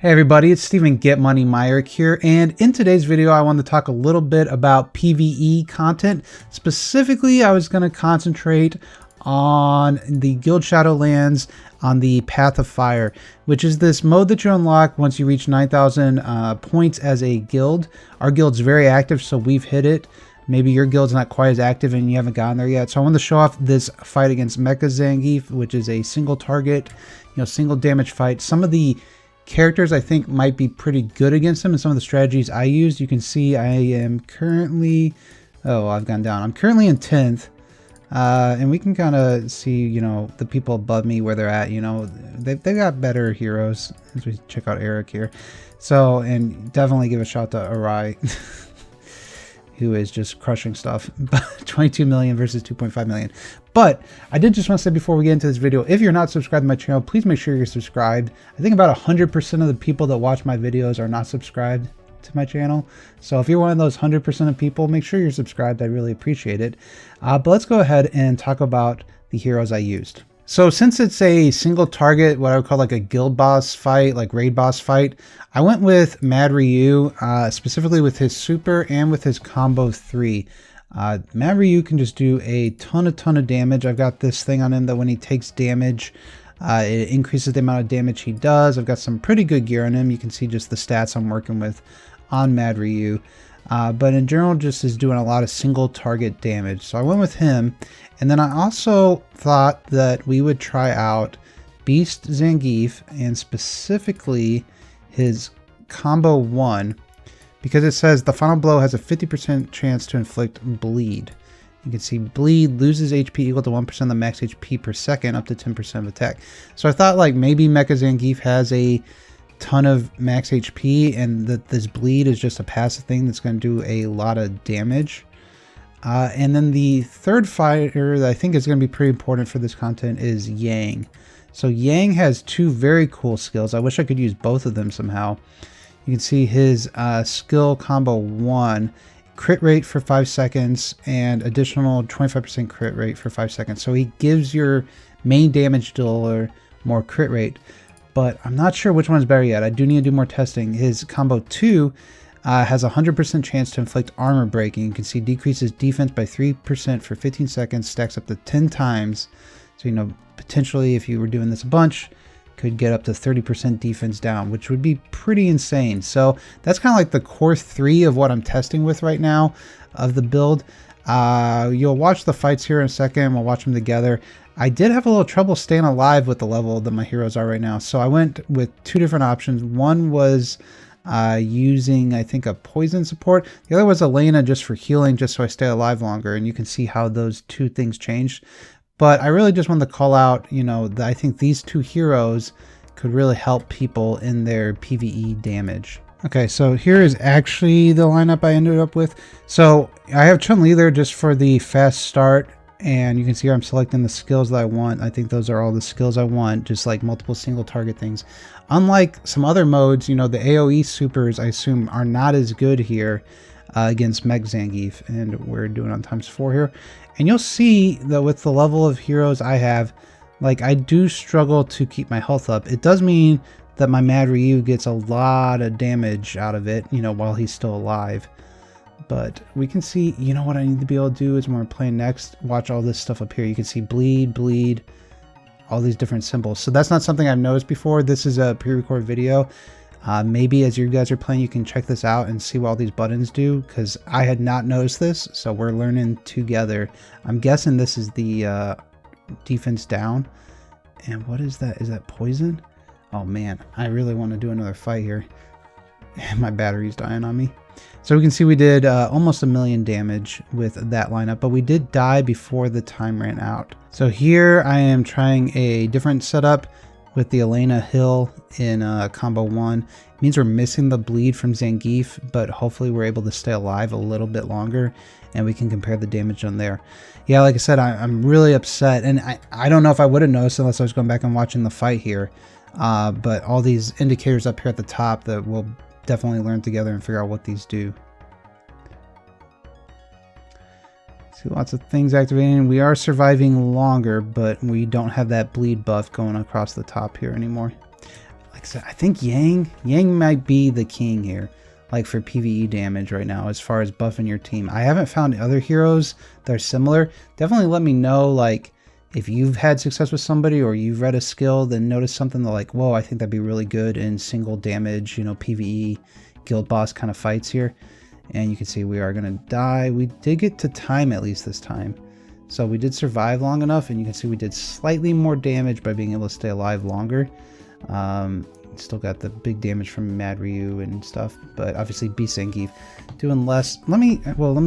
Hey everybody, it's Steven GetMoneyMyrick here, and in today's video I want to talk a little bit about PvE content. Specifically, I was going to concentrate on the Guild Shadowlands on the Path of Fire, which is this mode that you unlock once you reach 9,000 points as a guild. Our guild's very active, so we've hit it. Maybe your guild's not quite as active and you haven't gotten there yet. So I wanted to show off this fight against Mecha Zangief, which is a single target, single damage fight. Some of the characters I think might be pretty good against him, and some of the strategies I used. You can see I am currently, I've gone down. I'm currently in 10th, and we can kind of see, the people above me where they're at. They got better heroes as we check out Eric here. So, and definitely give a shout to Arai, who is just crushing stuff. 22 million versus 2.5 million. But I did just want to say before we get into this video, if you're not subscribed to my channel, please make sure you're subscribed. I think about 100% of the people that watch my videos are not subscribed to my channel. So if you're one of those 100% of people, make sure you're subscribed. I really appreciate it. But let's go ahead and talk about the heroes I used. So since it's a single target, what I would call like a guild boss fight, like raid boss fight, I went with Mad Ryu, specifically with his super and with his combo 3. Mad Ryu can just do a ton of damage. I've got this thing on him that when he takes damage, it increases the amount of damage he does. I've got some pretty good gear on him. You can see just the stats I'm working with on Mad Ryu. But in general, just is doing a lot of single target damage. So I went with him. And then I also thought that we would try out Beast Zangief, and specifically his combo 1, because it says the final blow has a 50% chance to inflict bleed. You can see bleed loses HP equal to 1% of the max HP per second, up to 10% of attack. So I thought like maybe Mecha Zangief has a ton of max HP and that this bleed is just a passive thing that's going to do a lot of damage. And then the third fighter that I think is going to be pretty important for this content is Yang. So Yang has two very cool skills. I wish I could use both of them somehow. You can see his skill combo 1, crit rate for 5 seconds and additional 25% crit rate for 5 seconds. So he gives your main damage dealer more crit rate, but I'm not sure which one's better yet. I do need to do more testing. His combo 2 has a 100% chance to inflict armor breaking. You can see decreases defense by 3% for 15 seconds, stacks up to 10 times. So, potentially if you were doing this a bunch, could get up to 30% defense down, which would be pretty insane. So that's kind of like the core 3 of what I'm testing with right now of the build. You'll watch the fights here in a second. We'll watch them together. I did have a little trouble staying alive with the level that my heroes are right now. So I went with 2 different options. One was using, I think, a poison support. The other was Elena just for healing, just so I stay alive longer. And you can see how those 2 things changed. But I really just wanted to call out, that I think these 2 heroes could really help people in their PvE damage. Okay, so here is actually the lineup I ended up with. So I have Chun-Li there just for the fast start. And you can see here I'm selecting the skills that I want. I think those are all the skills I want, just like multiple single target things. Unlike some other modes, the AoE supers I assume are not as good here against Mecha Zangief. And we're doing on ×4 here. And you'll see that with the level of heroes I have, like I do struggle to keep my health up. It does mean that my Mad Ryu gets a lot of damage out of it, while he's still alive. But we can see, what I need to be able to do is when we're playing next, watch all this stuff up here. You can see bleed, all these different symbols. So that's not something I've noticed before. This is a pre-recorded video. Maybe as you guys are playing, you can check this out and see what all these buttons do, because I had not noticed this. So we're learning together. I'm guessing this is the defense down. And what is that? Is that poison? Oh man, I really want to do another fight here. My battery's dying on me. So we can see we did almost 1 million damage with that lineup, but we did die before the time ran out. So here I am trying a different setup with the Elena Hill in combo 1. It means we're missing the bleed from Zangief, but hopefully we're able to stay alive a little bit longer and we can compare the damage on there. Yeah, like I said, I'm really upset, and I don't know if I would have noticed unless I was going back and watching the fight here. But all these indicators up here at the top that we'll definitely learn together and figure out what these do. See, lots of things activating. We are surviving longer, but we don't have that bleed buff going across the top here anymore. I think Yang might be the king here, like for PvE damage right now, as far as buffing your team. I haven't found other heroes that are similar. Definitely let me know, like, if you've had success with somebody or you've read a skill, then notice something that like, whoa, I think that'd be really good in single damage, you know, PvE, guild boss kind of fights here. And you can see we are going to die. We did get to time at least this time. So we did survive long enough, and you can see we did slightly more damage by being able to stay alive longer. Still got the big damage from Mad Ryu and stuff, but obviously Beast Zangief doing less. Let me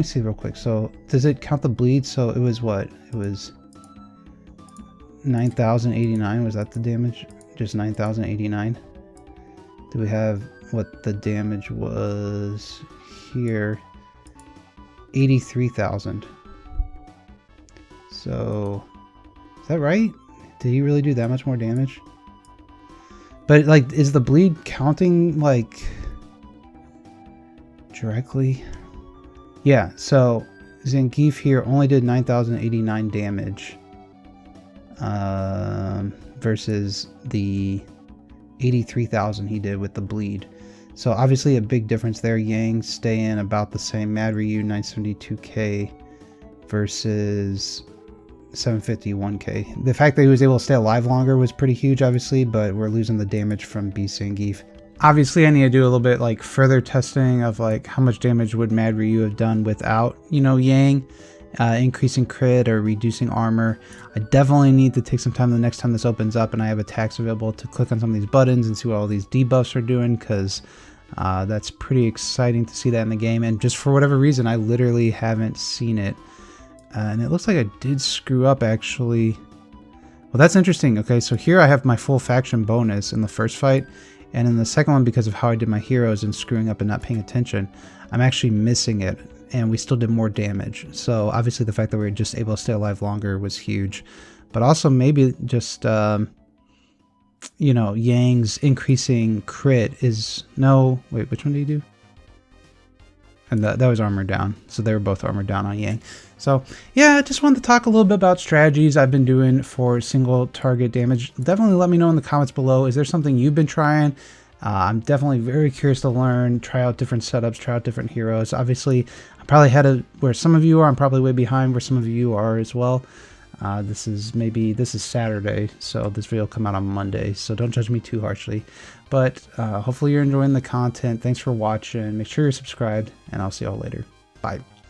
see real quick. So does it count the bleed? So it was what? It was 9,089. Was that the damage? Just 9,089. Do we have what the damage was here? 83,000. So is that right? Did he really do that much more damage? But like, is the bleed counting like directly? Yeah, so Zangief here only did 9,089 damage versus the 83,000 he did with the bleed. So obviously a big difference there. Yang staying about the same. Mad Ryu 972k versus 751k. The fact that he was able to stay alive longer was pretty huge, obviously, but we're losing the damage from Beast Zangief. Obviously, I need to do a little bit like further testing of like how much damage would Mad Ryu have done without, you know, Yang, increasing crit or reducing armor. I definitely need to take some time the next time this opens up and I have attacks available to click on some of these buttons and see what all these debuffs are doing, because that's pretty exciting to see that in the game. And just for whatever reason, I literally haven't seen it. And it looks like I did screw up, actually. Well, that's interesting. Okay, so here I have my full faction bonus in the first fight, and in the second one, because of how I did my heroes and screwing up and not paying attention, I'm actually missing it, and we still did more damage. So obviously the fact that we were just able to stay alive longer was huge. But also maybe just, you know, Yang's increasing crit is... No, wait, which one did he do? And that was armor down. So they were both armor down on Yang. So yeah, I just wanted to talk a little bit about strategies I've been doing for single target damage. Definitely let me know in the comments below. Is there something you've been trying? I'm definitely very curious to learn, try out different setups, try out different heroes. Obviously, I'm probably ahead of where some of you are. I'm probably way behind where some of you are as well. This is Saturday, so this video will come out on Monday, so don't judge me too harshly. But hopefully you're enjoying the content. Thanks for watching. Make sure you're subscribed, and I'll see y'all later. Bye.